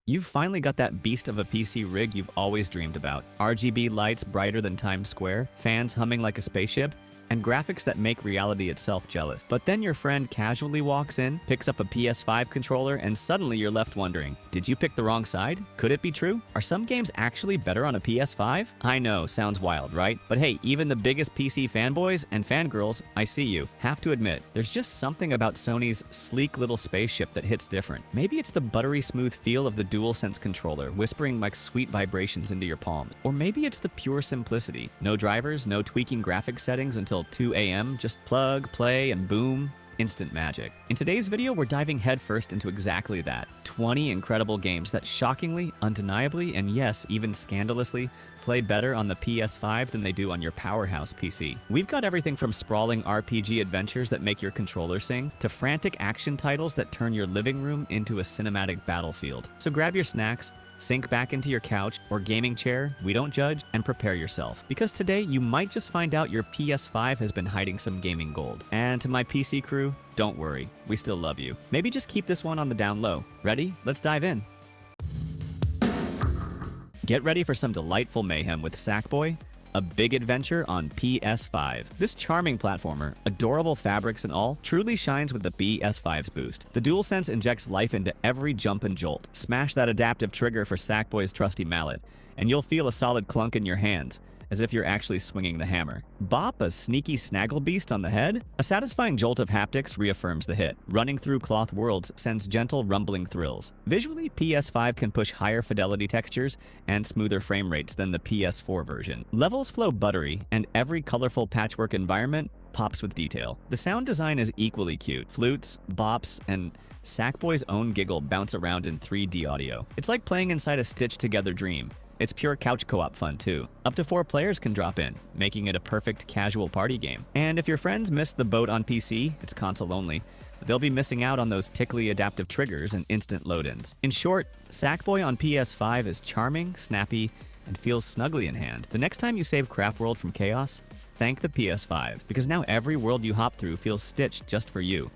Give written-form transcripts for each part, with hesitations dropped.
You've finally got that beast of a PC rig you've always dreamed about. RGB lights brighter than Times Square, fans humming like a spaceship, and graphics that make reality itself jealous. But then your friend casually walks in, picks up a PS5 controller, and suddenly you're left wondering, did you pick the wrong side? Could it be true? Are some games actually better on a PS5? I know, sounds wild, right? But hey, even the biggest PC fanboys and fangirls, I see you, have to admit, there's just something about Sony's sleek little spaceship that hits different. Maybe it's the buttery smooth feel of the DualSense controller, whispering like sweet vibrations into your palms. Or maybe it's the pure simplicity. No drivers, no tweaking graphics settings until 2 a.m., just plug, play, and boom, instant magic. In today's video, we're diving headfirst into exactly that. 20 incredible games that shockingly, undeniably, and yes, even scandalously, play better on the PS5 than they do on your powerhouse PC. We've got everything from sprawling RPG adventures that make your controller sing, to frantic action titles that turn your living room into a cinematic battlefield. So grab your snacks, sink back into your couch or gaming chair, we don't judge, and prepare yourself. Because today, you might just find out your PS5 has been hiding some gaming gold. And to my PC crew, don't worry, we still love you. Maybe just keep this one on the down low. Ready? Let's dive in. Get ready for some delightful mayhem with Sackboy, a big adventure on PS5. This charming platformer, adorable fabrics and all, truly shines with the PS5's boost. The DualSense injects life into every jump and jolt. Smash that adaptive trigger for Sackboy's trusty mallet, and you'll feel a solid clunk in your hands, as if you're actually swinging the hammer. Bop a sneaky snaggle beast on the head? A satisfying jolt of haptics reaffirms the hit. Running through cloth worlds sends gentle rumbling thrills. Visually, PS5 can push higher fidelity textures and smoother frame rates than the PS4 version. Levels flow buttery, and every colorful patchwork environment pops with detail. The sound design is equally cute. Flutes, bops, and Sackboy's own giggle bounce around in 3D audio. It's like playing inside a stitched-together dream. It's pure couch co-op fun too. Up to 4 players can drop in, making it a perfect casual party game. And if your friends missed the boat on PC, it's console only, they'll be missing out on those tickly adaptive triggers and instant load-ins. In short, Sackboy on PS5 is charming, snappy, and feels snugly in hand. The next time you save Craft World from chaos, thank the PS5, because now every world you hop through feels stitched just for you.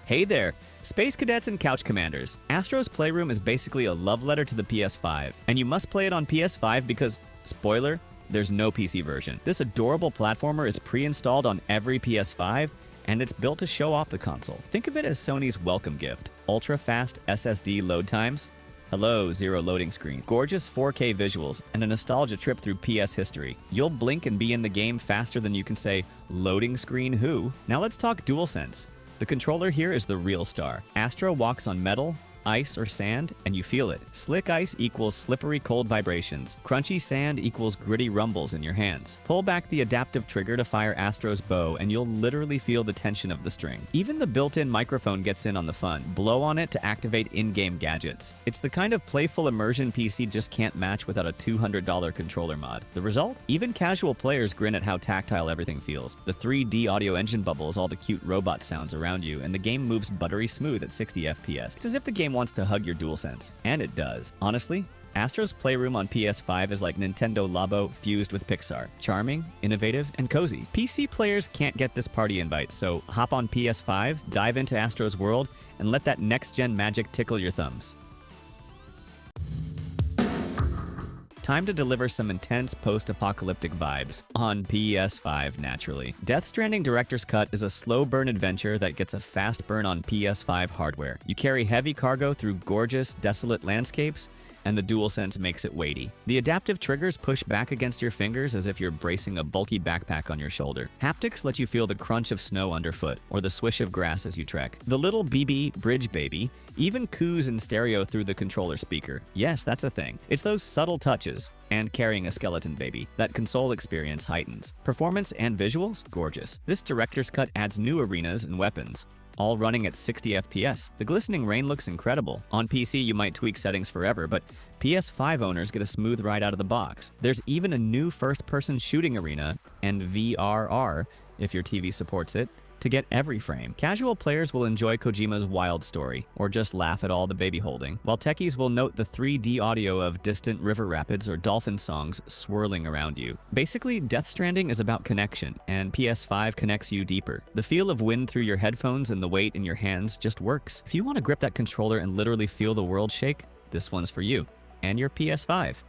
Hey there, Space Cadets and Couch Commanders. Astro's Playroom is basically a love letter to the PS5, and you must play it on PS5 because, spoiler, there's no PC version. This adorable platformer is pre-installed on every PS5, and it's built to show off the console. Think of it as Sony's welcome gift. Ultra-fast SSD load times, hello, zero loading screen, gorgeous 4K visuals, and a nostalgia trip through PS history. You'll blink and be in the game faster than you can say, loading screen who? Now let's talk DualSense. The controller here is the real star. Astro walks on metal, ice, or sand, and you feel it. Slick ice equals slippery cold vibrations. Crunchy sand equals gritty rumbles in your hands. Pull back the adaptive trigger to fire Astro's bow, and you'll literally feel the tension of the string. Even the built-in microphone gets in on the fun. Blow on it to activate in-game gadgets. It's the kind of playful immersion PC just can't match without a $200 controller mod. The result? Even casual players grin at how tactile everything feels. The 3D audio engine bubbles all the cute robot sounds around you, and the game moves buttery smooth at 60 FPS. It's as if the game wants to hug your DualSense. And it does. Honestly, Astro's Playroom on PS5 is like Nintendo Labo fused with Pixar. Charming, innovative, and cozy. PC players can't get this party invite, so hop on PS5, dive into Astro's world, and let that next-gen magic tickle your thumbs. Time to deliver some intense post-apocalyptic vibes on PS5, naturally. Death Stranding Director's Cut is a slow burn adventure that gets a fast burn on PS5 hardware. You carry heavy cargo through gorgeous, desolate landscapes, and the DualSense makes it weighty. The adaptive triggers push back against your fingers as if you're bracing a bulky backpack on your shoulder. Haptics let you feel the crunch of snow underfoot or the swish of grass as you trek. The little BB Bridge Baby even coos in stereo through the controller speaker. Yes, that's a thing. It's those subtle touches, and carrying a skeleton baby, that console experience heightens. Performance and visuals? Gorgeous. This director's cut adds new arenas and weapons, all running at 60 FPS. The glistening rain looks incredible. On PC, you might tweak settings forever, but PS5 owners get a smooth ride out of the box. There's even a new first-person shooting arena and VRR, if your TV supports it, to get every frame. Casual players will enjoy Kojima's wild story, or just laugh at all the baby holding, while techies will note the 3D audio of distant river rapids or dolphin songs swirling around you. Basically, Death Stranding is about connection, and PS5 connects you deeper. The feel of wind through your headphones and the weight in your hands just works. If you want to grip that controller and literally feel the world shake, this one's for you, and your PS5.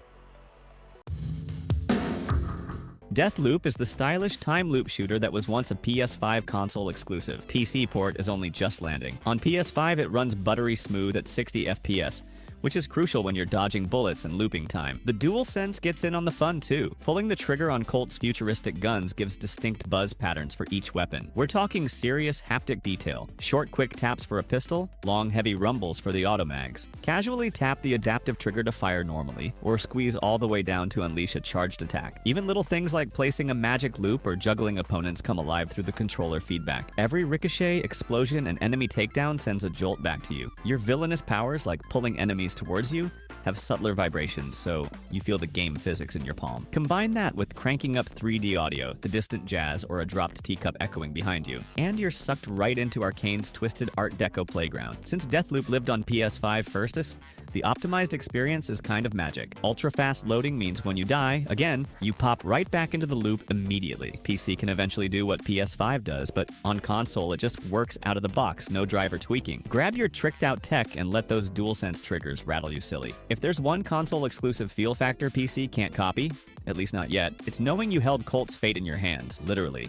Deathloop is the stylish time loop shooter that was once a PS5 console exclusive. PC port is only just landing. On PS5, it runs buttery smooth at 60 FPS, which is crucial when you're dodging bullets and looping time. The DualSense gets in on the fun too. Pulling the trigger on Colt's futuristic guns gives distinct buzz patterns for each weapon. We're talking serious haptic detail. Short, quick taps for a pistol, long, heavy rumbles for the automags. Casually tap the adaptive trigger to fire normally, or squeeze all the way down to unleash a charged attack. Even little things like placing a magic loop or juggling opponents come alive through the controller feedback. Every ricochet, explosion, and enemy takedown sends a jolt back to you. Your villainous powers, like pulling enemies towards you, have subtler vibrations, so you feel the game physics in your palm. Combine that with cranking up 3D audio, the distant jazz, or a dropped teacup echoing behind you, and you're sucked right into Arcane's twisted Art Deco playground. Since Deathloop lived on PS5 firstus, the optimized experience is kind of magic. Ultra-fast loading means when you die, again, you pop right back into the loop immediately. PC can eventually do what PS5 does, but on console it just works out of the box, no driver tweaking. Grab your tricked-out tech and let those DualSense triggers rattle you silly. If there's one console-exclusive feel factor PC can't copy, at least not yet, it's knowing you held Colt's fate in your hands, literally.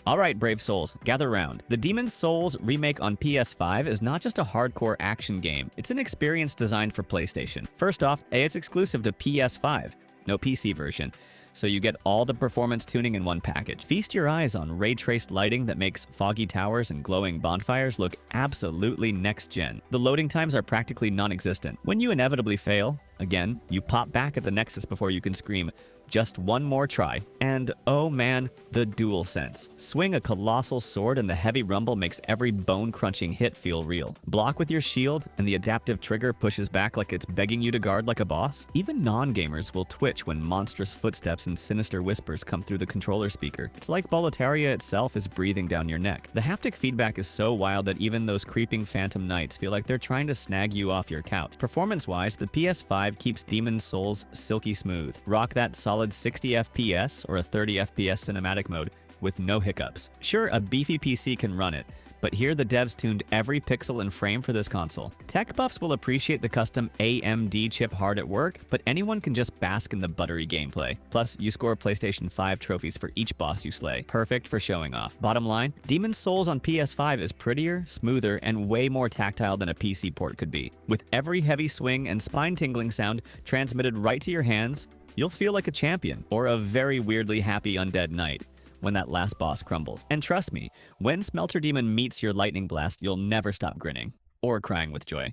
Alright, brave souls, gather round. The Demon's Souls remake on PS5 is not just a hardcore action game, it's an experience designed for PlayStation. First off, it's exclusive to PS5, no PC version, so you get all the performance tuning in one package. Feast your eyes on ray-traced lighting that makes foggy towers and glowing bonfires look absolutely next-gen. The loading times are practically non-existent. When you inevitably fail, again, you pop back at the Nexus before you can scream, "Just one more try." And oh man, the DualSense. Swing a colossal sword and the heavy rumble makes every bone-crunching hit feel real. Block with your shield and the adaptive trigger pushes back like it's begging you to guard like a boss. Even non-gamers will twitch when monstrous footsteps and sinister whispers come through the controller speaker. It's like Boletaria itself is breathing down your neck. The haptic feedback is so wild that even those creeping phantom knights feel like they're trying to snag you off your couch. Performance-wise, the PS5 keeps Demon's Souls silky smooth. Rock that solid 60 FPS or a 30 FPS cinematic mode with no hiccups. Sure, a beefy PC can run it, but here the devs tuned every pixel and frame for this console. Tech buffs will appreciate the custom AMD chip hard at work, but anyone can just bask in the buttery gameplay. Plus, you score PlayStation 5 trophies for each boss you slay. Perfect for showing off. Bottom line, Demon's Souls on PS5 is prettier, smoother, and way more tactile than a PC port could be. With every heavy swing and spine-tingling sound transmitted right to your hands, you'll feel like a champion, or a very weirdly happy undead knight when that last boss crumbles. And trust me, when Smelter Demon meets your lightning blast, you'll never stop grinning, or crying with joy.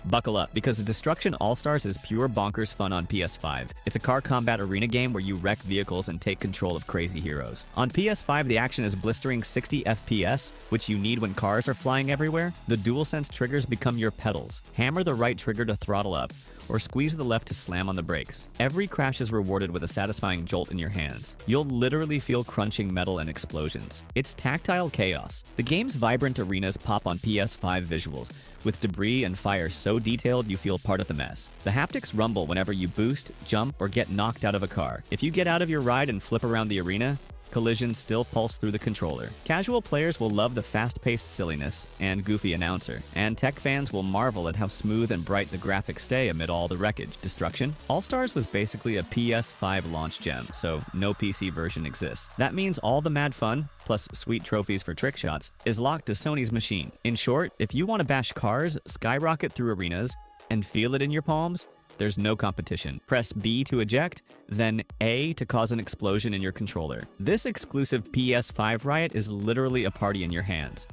Buckle up, because Destruction All-Stars is pure bonkers fun on PS5. It's a car combat arena game where you wreck vehicles and take control of crazy heroes. On PS5, the action is blistering 60 FPS, which you need when cars are flying everywhere. The DualSense triggers become your pedals. Hammer the right trigger to throttle up, or squeeze the left to slam on the brakes. Every crash is rewarded with a satisfying jolt in your hands. You'll literally feel crunching metal and explosions. It's tactile chaos. The game's vibrant arenas pop on PS5 visuals, with debris and fire so detailed you feel part of the mess. The haptics rumble whenever you boost, jump, or get knocked out of a car. If you get out of your ride and flip around the arena, collisions still pulse through the controller. Casual players will love the fast-paced silliness and goofy announcer, and tech fans will marvel at how smooth and bright the graphics stay amid all the wreckage. Destruction All-Stars was basically a PS5 launch gem, so no PC version exists. That means all the mad fun, plus sweet trophies for trick shots, is locked to Sony's machine. In short, if you want to bash cars, skyrocket through arenas, and feel it in your palms, there's no competition. Press B to eject, then A to cause an explosion in your controller. This exclusive PS5 riot is literally a party in your hands.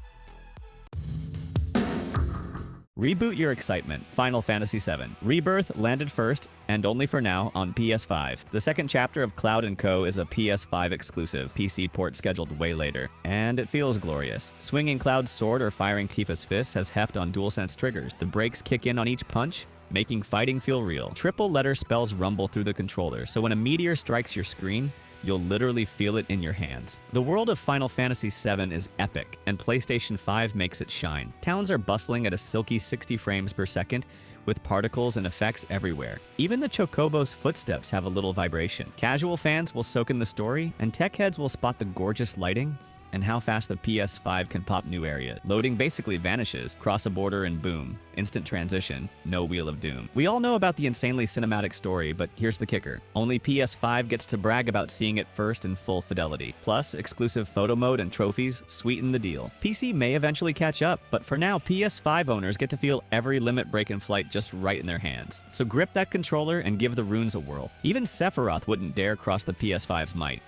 Reboot your excitement. Final Fantasy VII. Rebirth landed first, and only for now, on PS5. The second chapter of Cloud & Co. is a PS5 exclusive, PC port scheduled way later, and it feels glorious. Swinging Cloud's sword or firing Tifa's fist has heft on DualSense triggers. The brakes kick in on each punch, making fighting feel real. Triple letter spells rumble through the controller, so when a meteor strikes your screen, you'll literally feel it in your hands. The world of Final Fantasy VII is epic, and PlayStation 5 makes it shine. Towns are bustling at a silky 60 frames per second, with particles and effects everywhere. Even the Chocobo's footsteps have a little vibration. Casual fans will soak in the story, and tech heads will spot the gorgeous lighting and how fast the PS5 can pop new area. Loading basically vanishes, cross a border and boom. Instant transition, no Wheel of Doom. We all know about the insanely cinematic story, but here's the kicker. Only PS5 gets to brag about seeing it first in full fidelity. Plus, exclusive photo mode and trophies sweeten the deal. PC may eventually catch up, but for now, PS5 owners get to feel every limit break in flight just right in their hands. So grip that controller and give the runes a whirl. Even Sephiroth wouldn't dare cross the PS5's might.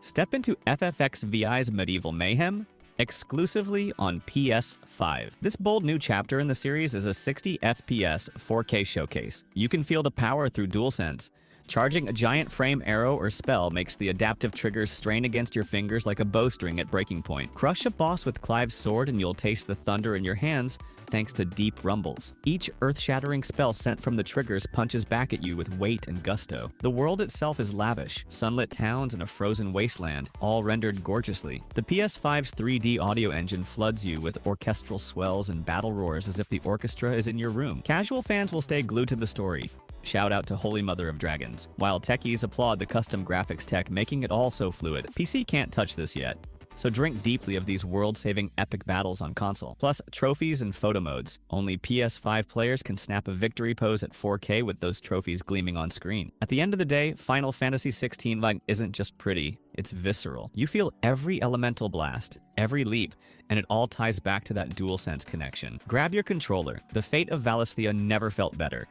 Step into FFX VI's Medieval Mayhem exclusively on PS5. This bold new chapter in the series is a 60 FPS 4K showcase. You can feel the power through DualSense. Charging a giant frame arrow or spell makes the adaptive triggers strain against your fingers like a bowstring at breaking point. Crush a boss with Clive's sword and you'll taste the thunder in your hands thanks to deep rumbles. Each earth-shattering spell sent from the triggers punches back at you with weight and gusto. The world itself is lavish, sunlit towns and a frozen wasteland, all rendered gorgeously. The PS5's 3D audio engine floods you with orchestral swells and battle roars as if the orchestra is in your room. Casual fans will stay glued to the story. Shout out to Holy Mother of Dragons. While techies applaud the custom graphics tech making it all so fluid. PC can't touch this yet, so drink deeply of these world-saving epic battles on console. Plus, trophies and photo modes. Only PS5 players can snap a victory pose at 4K with those trophies gleaming on screen. At the end of the day, Final Fantasy XVI isn't just pretty, it's visceral. You feel every elemental blast, every leap, and it all ties back to that DualSense connection. Grab your controller. The fate of Valisthea never felt better.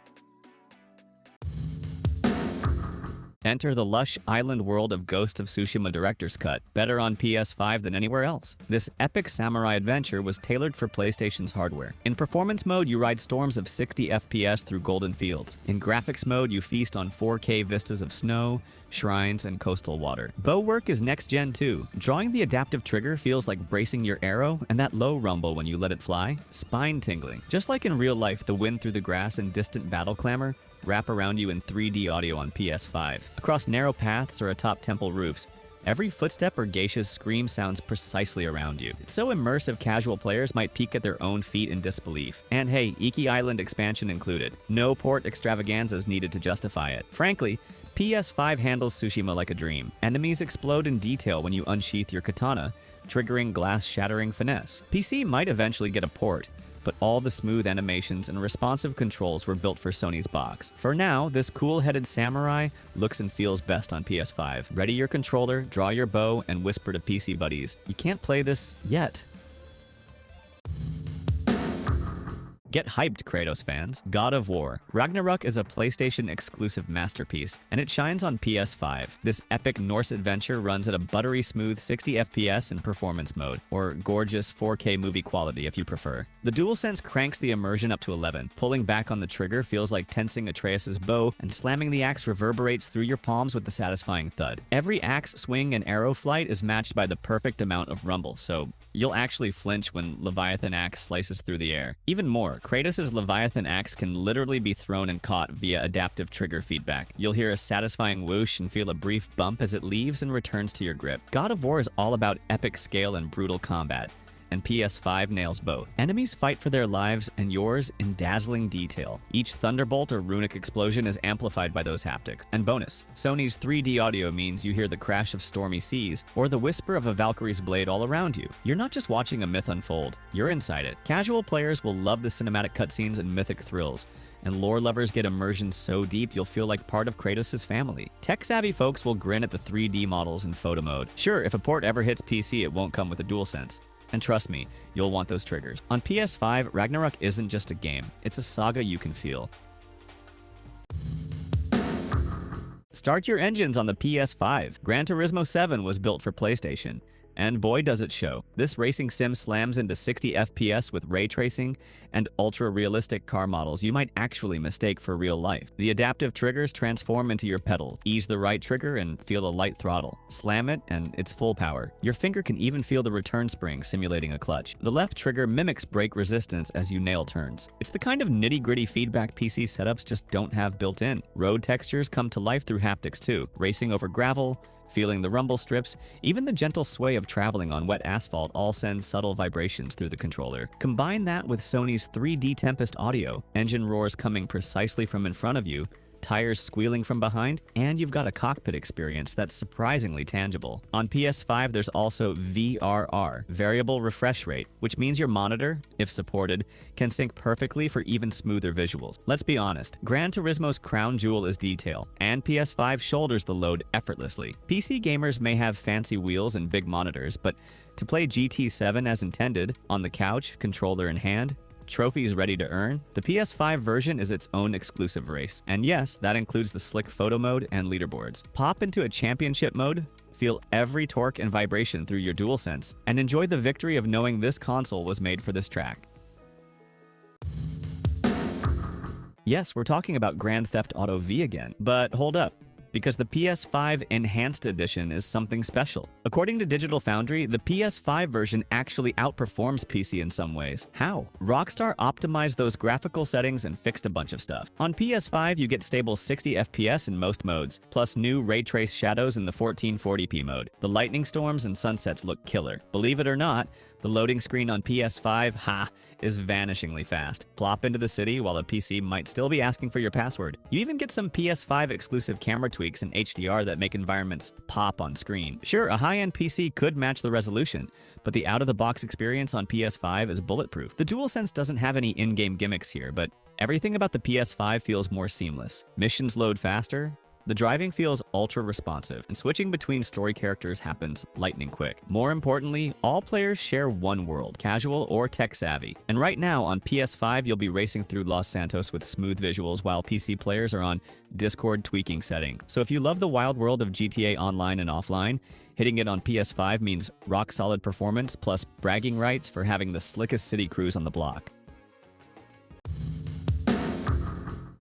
Enter the lush island world of Ghost of Tsushima Director's Cut, better on PS5 than anywhere else. This epic samurai adventure was tailored for PlayStation's hardware. In performance mode, you ride storms of 60 FPS through golden fields. In graphics mode, you feast on 4K vistas of snow, shrines, and coastal water. Bow work is next-gen too. Drawing the adaptive trigger feels like bracing your arrow, and that low rumble when you let it fly, spine-tingling. Just like in real life, the wind through the grass and distant battle clamor wrap around you in 3D audio on PS5. Across narrow paths or atop temple roofs, every footstep or geisha's scream sounds precisely around you. It's so immersive casual players might peek at their own feet in disbelief. And hey, Iki Island expansion included. No port extravaganzas needed to justify it. Frankly, PS5 handles Tsushima like a dream. Enemies explode in detail when you unsheath your katana, triggering glass-shattering finesse. PC might eventually get a port, but all the smooth animations and responsive controls were built for Sony's box. For now, this cool-headed samurai looks and feels best on PS5. Ready your controller, draw your bow, and whisper to PC buddies, you can't play this yet. Get hyped, Kratos fans. God of War. Ragnarök is a PlayStation-exclusive masterpiece, and it shines on PS5. This epic Norse adventure runs at a buttery smooth 60 FPS in performance mode, or gorgeous 4K movie quality if you prefer. The DualSense cranks the immersion up to 11. Pulling back on the trigger feels like tensing Atreus' bow, and slamming the axe reverberates through your palms with the satisfying thud. Every axe swing and arrow flight is matched by the perfect amount of rumble, so you'll actually flinch when Leviathan axe slices through the air. Even more, Kratos' Leviathan axe can literally be thrown and caught via adaptive trigger feedback. You'll hear a satisfying whoosh and feel a brief bump as it leaves and returns to your grip. God of War is all about epic scale and brutal combat, and PS5 nails both. Enemies fight for their lives and yours in dazzling detail. Each thunderbolt or runic explosion is amplified by those haptics. And bonus, Sony's 3D audio means you hear the crash of stormy seas or the whisper of a Valkyrie's blade all around you. You're not just watching a myth unfold, you're inside it. Casual players will love the cinematic cutscenes and mythic thrills, and lore lovers get immersion so deep you'll feel like part of Kratos' family. Tech-savvy folks will grin at the 3D models in photo mode. Sure, if a port ever hits PC, it won't come with a DualSense. And trust me, you'll want those triggers. On PS5, Ragnarök isn't just a game, it's a saga you can feel. Start your engines on the PS5. Gran Turismo 7 was built for PlayStation. And boy does it show. This racing sim slams into 60 FPS with ray tracing and ultra-realistic car models you might actually mistake for real life. The adaptive triggers transform into your pedal. Ease the right trigger and feel a light throttle. Slam it and it's full power. Your finger can even feel the return spring simulating a clutch. The left trigger mimics brake resistance as you nail turns. It's the kind of nitty-gritty feedback PC setups just don't have built in. Road textures come to life through haptics too. Racing over gravel, feeling the rumble strips, even the gentle sway of traveling on wet asphalt all sends subtle vibrations through the controller. Combine that with Sony's 3D Tempest audio, engine roars coming precisely from in front of you, tires squealing from behind, and you've got a cockpit experience that's surprisingly tangible. On PS5, there's also VRR, variable refresh rate, which means your monitor, if supported, can sync perfectly for even smoother visuals. Let's be honest, Gran Turismo's crown jewel is detail, and PS5 shoulders the load effortlessly. PC gamers may have fancy wheels and big monitors, but to play GT7 as intended, on the couch, controller in hand, trophies ready to earn, the PS5 version is its own exclusive race. And yes, that includes the slick photo mode and leaderboards. Pop into a championship mode, feel every torque and vibration through your DualSense, and enjoy the victory of knowing this console was made for this track. Yes, we're talking about Grand Theft Auto V again, but hold up, because the PS5 Enhanced Edition is something special. According to Digital Foundry, the PS5 version actually outperforms PC in some ways. How? Rockstar optimized those graphical settings and fixed a bunch of stuff. On PS5, you get stable 60 FPS in most modes, plus new ray trace shadows in the 1440p mode. The lightning storms and sunsets look killer. Believe it or not, the loading screen on PS5, is vanishingly fast. Plop into the city while a PC might still be asking for your password. You even get some PS5 exclusive camera tweaks and HDR that make environments pop on screen. Sure, a high-end PC could match the resolution, but the out-of-the-box experience on PS5 is bulletproof. The DualSense doesn't have any in-game gimmicks here, but everything about the PS5 feels more seamless. Missions load faster, the driving feels ultra-responsive, and switching between story characters happens lightning quick. More importantly, all players share one world, casual or tech-savvy. And right now, on PS5, you'll be racing through Los Santos with smooth visuals, while PC players are on Discord tweaking setting. So if you love the wild world of GTA Online and offline, hitting it on PS5 means rock-solid performance plus bragging rights for having the slickest city crews on the block.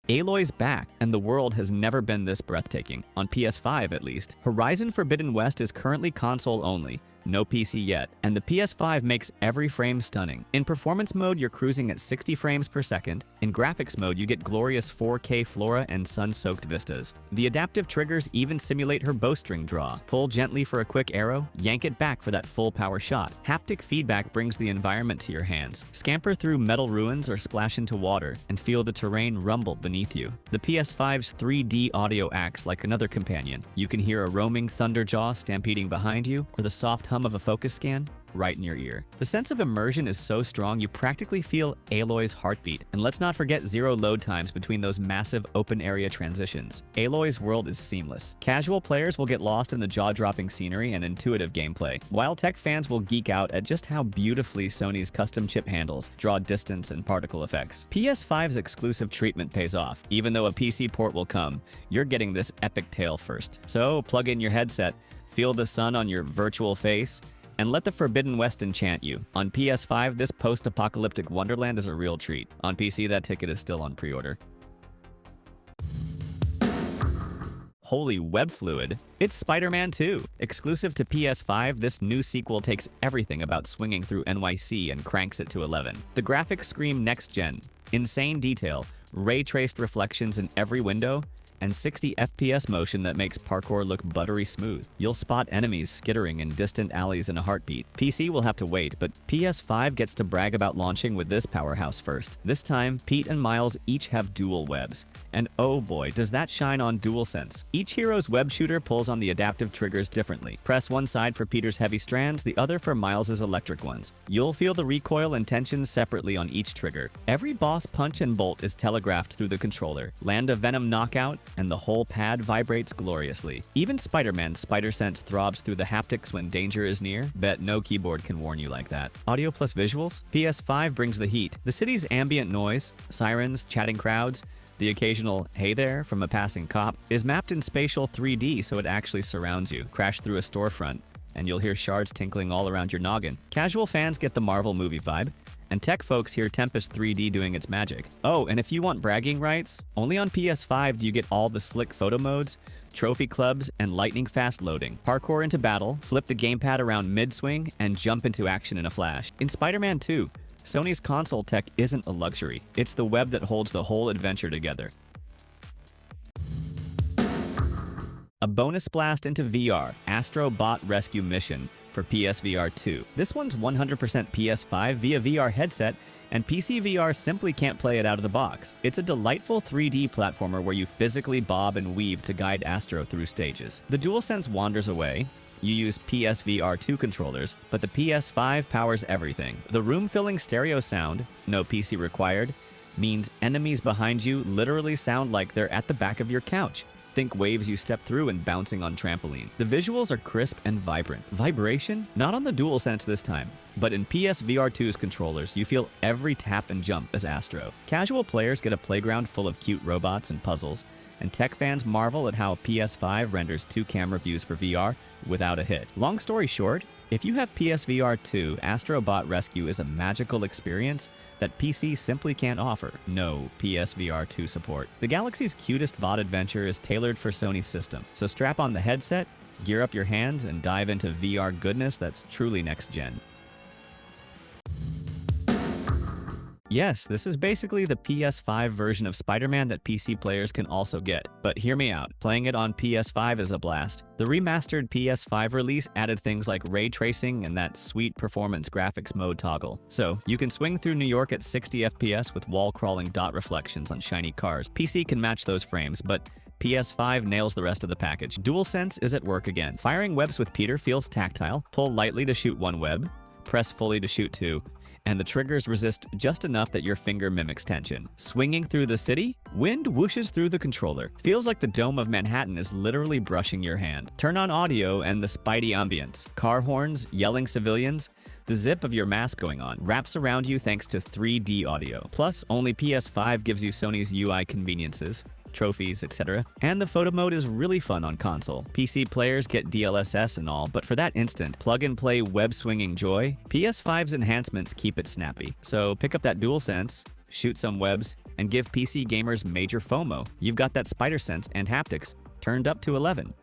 Aloy's back, and the world has never been this breathtaking, on PS5 at least. Horizon Forbidden West is currently console only, no PC yet, and the PS5 makes every frame stunning. In performance mode, you're cruising at 60 frames per second. In graphics mode, you get glorious 4K flora and sun-soaked vistas. The adaptive triggers even simulate her bowstring draw. Pull gently for a quick arrow, yank it back for that full power shot. Haptic feedback brings the environment to your hands. Scamper through metal ruins or splash into water and feel the terrain rumble beneath you. The PS5's 3D audio acts like another companion. You can hear a roaming thunderjaw stampeding behind you, or the soft hum of a focus scan right in your ear. The sense of immersion is so strong you practically feel Aloy's heartbeat. And let's not forget zero load times between those massive open area transitions. Aloy's world is seamless. Casual players will get lost in the jaw-dropping scenery and intuitive gameplay, while tech fans will geek out at just how beautifully Sony's custom chip handles draw distance and particle effects. PS5's exclusive treatment pays off. Even though a PC port will come, you're getting this epic tale first. So plug in your headset, feel the sun on your virtual face, and let the Forbidden West enchant you. On PS5, this post-apocalyptic wonderland is a real treat. On PC, that ticket is still on pre-order. Holy web fluid. It's Spider-Man 2. Exclusive to PS5, this new sequel takes everything about swinging through NYC and cranks it to 11. The graphics scream next-gen. Insane detail, ray-traced reflections in every window, and 60 FPS motion that makes parkour look buttery smooth. You'll spot enemies skittering in distant alleys in a heartbeat. PC will have to wait, but PS5 gets to brag about launching with this powerhouse first. This time, Pete and Miles each have dual webs. And oh boy, does that shine on DualSense. Each hero's web shooter pulls on the adaptive triggers differently. Press one side for Peter's heavy strands, the other for Miles's electric ones. You'll feel the recoil and tension separately on each trigger. Every boss punch and bolt is telegraphed through the controller. Land a venom knockout, and the whole pad vibrates gloriously. Even Spider-Man's spider sense throbs through the haptics when danger is near. Bet no keyboard can warn you like that. Audio plus visuals? PS5 brings the heat. The city's ambient noise, sirens, chatting crowds, the occasional "hey there" from a passing cop, is mapped in spatial 3D so it actually surrounds you. Crash through a storefront, and you'll hear shards tinkling all around your noggin. Casual fans get the Marvel movie vibe, and tech folks hear Tempest 3D doing its magic. Oh, and if you want bragging rights, only on PS5 do you get all the slick photo modes, trophy clubs, and lightning-fast loading. Parkour into battle, flip the gamepad around mid-swing, and jump into action in a flash. In Spider-Man 2, Sony's console tech isn't a luxury. It's the web that holds the whole adventure together. A bonus blast into VR, Astro Bot Rescue Mission for PSVR 2. This one's 100% PS5 via VR headset, and PC VR simply can't play it out of the box. It's a delightful 3D platformer where you physically bob and weave to guide Astro through stages. The DualSense wanders away. You use PSVR 2 controllers, but the PS5 powers everything. The room-filling stereo sound, no PC required, means enemies behind you literally sound like they're at the back of your couch. Think waves you step through and bouncing on trampoline. The visuals are crisp and vibrant. Vibration? Not on the DualSense this time, but in PSVR 2's controllers, you feel every tap and jump as Astro. Casual players get a playground full of cute robots and puzzles, and tech fans marvel at how PS5 renders 2 camera views for VR without a hit. Long story short, if you have PSVR 2, Astro Bot Rescue is a magical experience that PC simply can't offer. No PSVR 2 support. The galaxy's cutest bot adventure is tailored for Sony's system, so strap on the headset, gear up your hands, and dive into VR goodness that's truly next-gen. Yes, this is basically the PS5 version of Spider-Man that PC players can also get. But hear me out, playing it on PS5 is a blast. The remastered PS5 release added things like ray tracing and that sweet performance graphics mode toggle. So, you can swing through New York at 60 FPS with wall-crawling dot reflections on shiny cars. PC can match those frames, but PS5 nails the rest of the package. DualSense is at work again. Firing webs with Peter feels tactile. Pull lightly to shoot one web, press fully to shoot two, and the triggers resist just enough that your finger mimics tension. Swinging through the city, wind whooshes through the controller. Feels like the dome of Manhattan is literally brushing your hand. Turn on audio and the Spidey ambience. Car horns, yelling civilians, the zip of your mask going on wraps around you thanks to 3D audio. Plus, only PS5 gives you Sony's UI conveniences, trophies, etc. And the photo mode is really fun on console. PC players get DLSS and all, but for that instant plug-and-play web-swinging joy, PS5's enhancements keep it snappy. So pick up that DualSense, shoot some webs, and give PC gamers major FOMO. You've got that spider sense and haptics turned up to 11.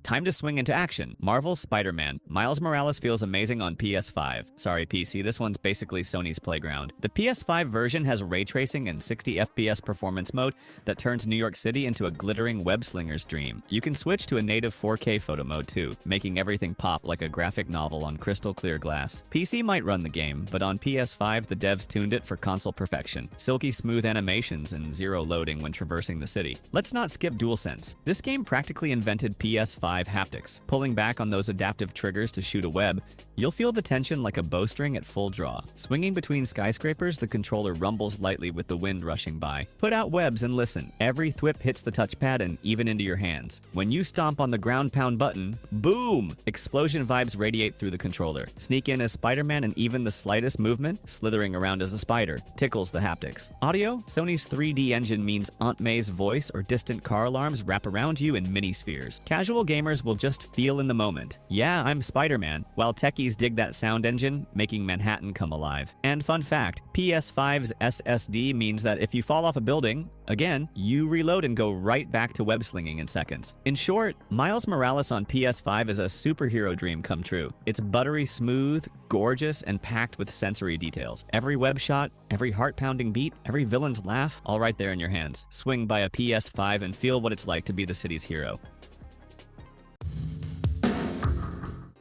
Time to swing into action. Marvel's Spider-Man. Miles Morales feels amazing on PS5. Sorry, PC, this one's basically Sony's playground. The PS5 version has ray tracing and 60 FPS performance mode that turns New York City into a glittering web-slinger's dream. You can switch to a native 4K photo mode too, making everything pop like a graphic novel on crystal clear glass. PC might run the game, but on PS5 the devs tuned it for console perfection. Silky smooth animations and zero loading when traversing the city. Let's not skip DualSense. This game practically invented PS5 haptics. Pulling back on those adaptive triggers to shoot a web, you'll feel the tension like a bowstring at full draw. Swinging between skyscrapers, the controller rumbles lightly with the wind rushing by. Put out webs and listen. Every thwip hits the touchpad and even into your hands. When you stomp on the ground pound button, boom! Explosion vibes radiate through the controller. Sneak in as Spider-Man and even the slightest movement, slithering around as a spider, tickles the haptics. Audio? Sony's 3D engine means Aunt May's voice or distant car alarms wrap around you in mini-spheres. Casual gamers will just feel in the moment. Yeah, I'm Spider-Man, while techies dig that sound engine, making Manhattan come alive. And fun fact, PS5's SSD means that if you fall off a building, again, you reload and go right back to web slinging in seconds. In short, Miles Morales on PS5 is a superhero dream come true. It's buttery smooth, gorgeous, and packed with sensory details. Every web shot, every heart-pounding beat, every villain's laugh, all right there in your hands. Swing by a PS5 and feel what it's like to be the city's hero.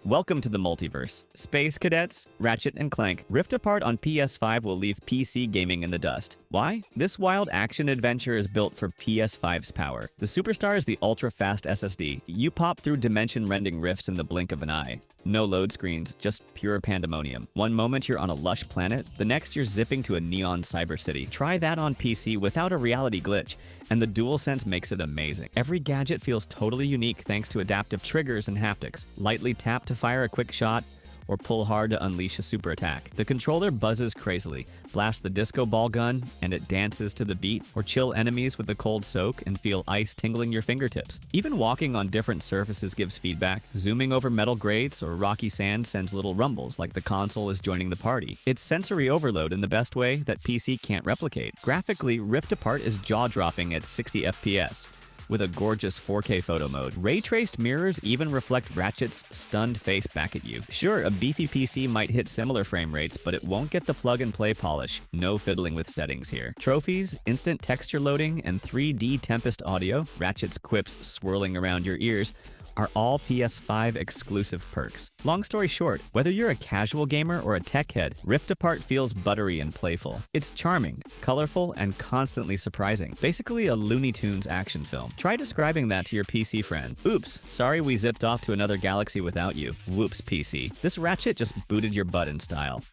Welcome to the multiverse. Space Cadets, Ratchet & Clank, Rift Apart on PS5 will leave PC gaming in the dust. Why? This wild action-adventure is built for PS5's power. The superstar is the ultra-fast SSD. You pop through dimension-rending rifts in the blink of an eye. No load screens, just pure pandemonium. One moment you're on a lush planet, the next you're zipping to a neon cyber city. Try that on PC without a reality glitch, and the DualSense makes it amazing. Every gadget feels totally unique thanks to adaptive triggers and haptics. Lightly tap to fire a quick shot, or pull hard to unleash a super attack. The controller buzzes crazily, blast the disco ball gun and it dances to the beat, or chill enemies with the cold soak and feel ice tingling your fingertips. Even walking on different surfaces gives feedback. Zooming over metal grates or rocky sand sends little rumbles like the console is joining the party. It's sensory overload in the best way that PC can't replicate. Graphically, Rift Apart is jaw-dropping at 60 FPS. With a gorgeous 4K photo mode. Ray-traced mirrors even reflect Ratchet's stunned face back at you. Sure, a beefy PC might hit similar frame rates, but it won't get the plug-and-play polish. No fiddling with settings here. Trophies, instant texture loading, and 3D Tempest audio, Ratchet's quips swirling around your ears, are all PS5 exclusive perks. Long story short, whether you're a casual gamer or a tech head, Rift Apart feels buttery and playful. It's charming, colorful, and constantly surprising. Basically a Looney Tunes action film. Try describing that to your PC friend. Oops, sorry we zipped off to another galaxy without you. Whoops, PC. This Ratchet just booted your butt in style.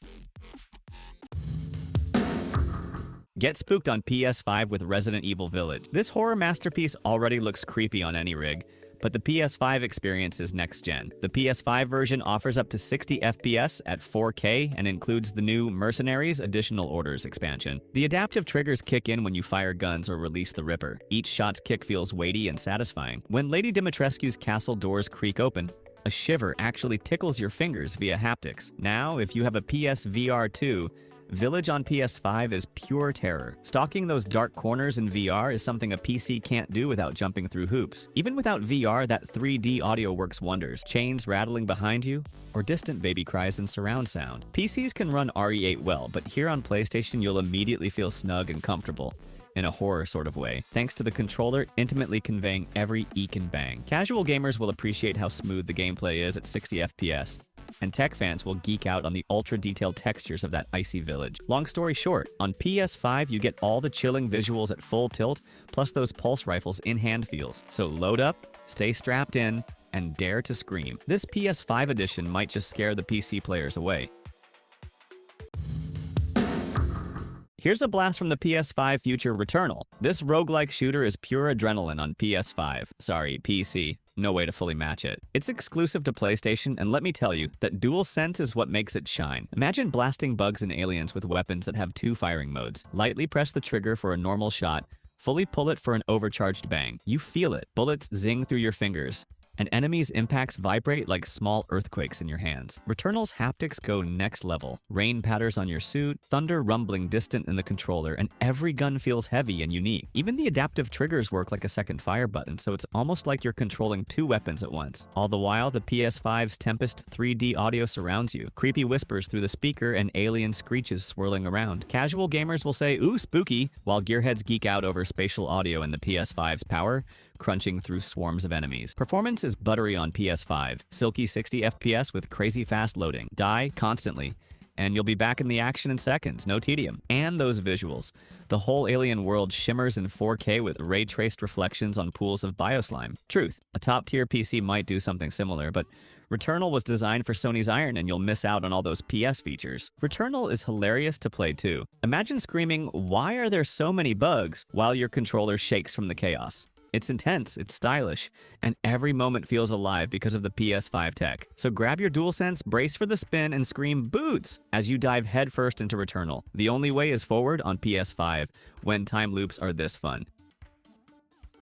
Get spooked on PS5 with Resident Evil Village. This horror masterpiece already looks creepy on any rig, but the PS5 experience is next-gen. The PS5 version offers up to 60 FPS at 4K and includes the new Mercenaries Additional Orders expansion. The adaptive triggers kick in when you fire guns or release the Ripper. Each shot's kick feels weighty and satisfying. When Lady Dimitrescu's castle doors creak open, a shiver actually tickles your fingers via haptics. Now, if you have a PSVR 2, Village on PS5 is pure terror. Stalking those dark corners in VR is something a PC can't do without jumping through hoops. Even without VR, that 3D audio works wonders. Chains rattling behind you, or distant baby cries in surround sound. PCs can run RE8 well, but here on PlayStation you'll immediately feel snug and comfortable. In a horror sort of way, thanks to the controller intimately conveying every eek and bang. Casual gamers will appreciate how smooth the gameplay is at 60 FPS. And tech fans will geek out on the ultra-detailed textures of that icy village. Long story short, on PS5 you get all the chilling visuals at full tilt, plus those pulse rifles in-hand feels. So load up, stay strapped in, and dare to scream. This PS5 edition might just scare the PC players away. Here's a blast from the PS5 future Returnal. This roguelike shooter is pure adrenaline on PS5. Sorry, PC. No way to fully match it. It's exclusive to PlayStation, and let me tell you that DualSense is what makes it shine. Imagine blasting bugs and aliens with weapons that have 2 firing modes. Lightly press the trigger for a normal shot, fully pull it for an overcharged bang. You feel it. Bullets zing through your fingers, and enemies' impacts vibrate like small earthquakes in your hands. Returnal's haptics go next level. Rain patters on your suit, thunder rumbling distant in the controller, and every gun feels heavy and unique. Even the adaptive triggers work like a second fire button, so it's almost like you're controlling 2 weapons at once. All the while, the PS5's Tempest 3D audio surrounds you. Creepy whispers through the speaker and alien screeches swirling around. Casual gamers will say, "Ooh, spooky," while gearheads geek out over spatial audio and the PS5's power, crunching through swarms of enemies. Performance is buttery on PS5. Silky 60 FPS with crazy fast loading. Die constantly, and you'll be back in the action in seconds, no tedium. And those visuals. The whole alien world shimmers in 4K with ray-traced reflections on pools of bioslime. Truth, a top-tier PC might do something similar, but Returnal was designed for Sony's iron and you'll miss out on all those PS features. Returnal is hilarious to play too. Imagine screaming, "Why are there so many bugs?" while your controller shakes from the chaos. It's intense, it's stylish, and every moment feels alive because of the PS5 tech. So grab your DualSense, brace for the spin, and scream "boots" as you dive headfirst into Returnal. The only way is forward on PS5 when time loops are this fun.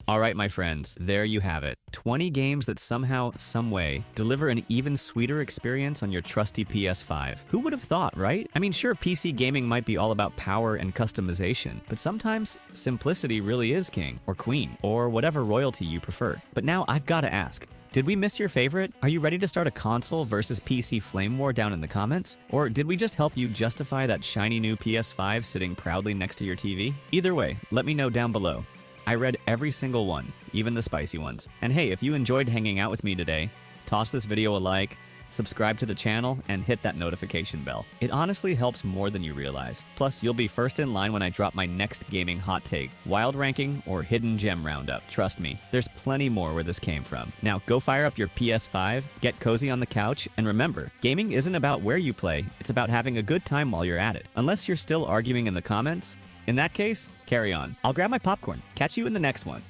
Alright my friends, there you have it. 20 games that somehow, someway, deliver an even sweeter experience on your trusty PS5. Who would have thought, right? I mean, sure, PC gaming might be all about power and customization, but sometimes simplicity really is king, or queen, or whatever royalty you prefer. But now I've gotta ask, did we miss your favorite? Are you ready to start a console versus PC flame war down in the comments? Or did we just help you justify that shiny new PS5 sitting proudly next to your TV? Either way, let me know down below. I read every single one, even the spicy ones. And hey, if you enjoyed hanging out with me today, toss this video a like, subscribe to the channel, and hit that notification bell. It honestly helps more than you realize. Plus, you'll be first in line when I drop my next gaming hot take, wild ranking, or hidden gem roundup. Trust me, there's plenty more where this came from. Now, go fire up your PS5, get cozy on the couch, and remember, gaming isn't about where you play, it's about having a good time while you're at it. Unless you're still arguing in the comments, in that case, carry on. I'll grab my popcorn. Catch you in the next one.